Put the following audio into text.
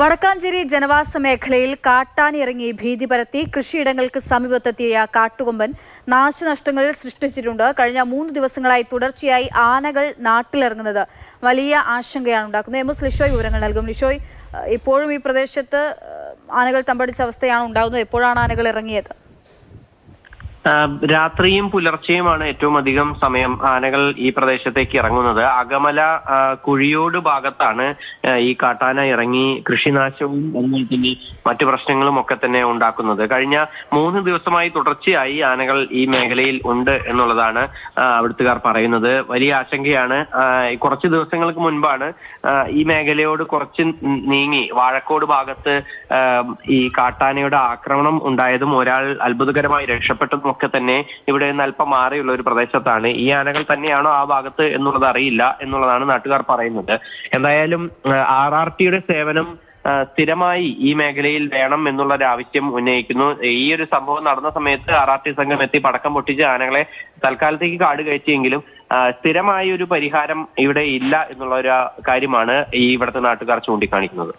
വടക്കാഞ്ചേരി ജനവാസ മേഖലയിൽ കാട്ടാന ഇറങ്ങി ഭീതി പരത്തി കൃഷിയിടങ്ങൾക്ക് സമീപത്തെത്തിയ കാട്ടുകൊമ്പൻ നാശനഷ്ടങ്ങൾ സൃഷ്ടിച്ചിട്ടുണ്ട്. കഴിഞ്ഞ 3 ദിവസങ്ങളായി തുടർച്ചയായി ആനകൾ നാട്ടിലിറങ്ങുന്നത് വലിയ ആശങ്കയാണ് ഉണ്ടാക്കുന്നത്. എസ് ലിഷോയ് വിവരങ്ങൾ നൽകും. ലിഷോയ്, ഇപ്പോഴും ഈ പ്രദേശത്ത് ആനകൾ തമ്പടിച്ച അവസ്ഥയാണ് ഉണ്ടാകുന്നത്. എപ്പോഴാണ് ആനകൾ ഇറങ്ങിയത്? രാത്രിയും പുലർച്ചെയുമാണ് ഏറ്റവും അധികം സമയം ആനകൾ ഈ പ്രദേശത്തേക്ക് ഇറങ്ങുന്നത്. അകമല കുഴിയോട് ഭാഗത്താണ് ഈ കാട്ടാന ഇറങ്ങി കൃഷിനാശവും അതുപോലെ തന്നെ മറ്റു പ്രശ്നങ്ങളും ഒക്കെ തന്നെ ഉണ്ടാക്കുന്നത്. കഴിഞ്ഞ 3 ദിവസമായി തുടർച്ചയായി ആനകൾ ഈ മേഖലയിൽ ഉണ്ട് എന്നുള്ളതാണ് അവിടുത്തുകാർ പറയുന്നത്. വലിയ ആശങ്കയാണ്. കുറച്ച് ദിവസങ്ങൾക്ക് മുൻപാണ് ഈ മേഖലയോട് കുറച്ച് നീങ്ങി വാഴക്കോട് ഭാഗത്ത് ഈ കാട്ടാനയുടെ ആക്രമണം ഉണ്ടായതും ഒരാൾ അത്ഭുതകരമായി രക്ഷപ്പെട്ടതും ഒക്കെ തന്നെ ഇവിടെ നിന്ന് അല്പം മാറിയുള്ള ഒരു പ്രദേശത്താണ്. ഈ ആനകൾ തന്നെയാണോ ആ ഭാഗത്ത് എന്നുള്ളത് അറിയില്ല എന്നുള്ളതാണ് നാട്ടുകാർ പറയുന്നത്. എന്തായാലും RRTയുടെ സേവനം സ്ഥിരമായി ഈ മേഖലയിൽ വേണം എന്നുള്ള ഒരു ആവശ്യം ഉന്നയിക്കുന്നു. ഈ ഒരു സംഭവം നടന്ന സമയത്ത് RRT സംഘം എത്തി പടക്കം പൊട്ടിച്ച് ആനകളെ തൽക്കാലത്തേക്ക് കാട് കയറ്റിയെങ്കിലും സ്ഥിരമായ ഒരു പരിഹാരം ഇവിടെ ഇല്ല എന്നുള്ള ഒരു കാര്യമാണ് ഈ ഇവിടുത്തെ നാട്ടുകാർ ചൂണ്ടിക്കാണിക്കുന്നത്.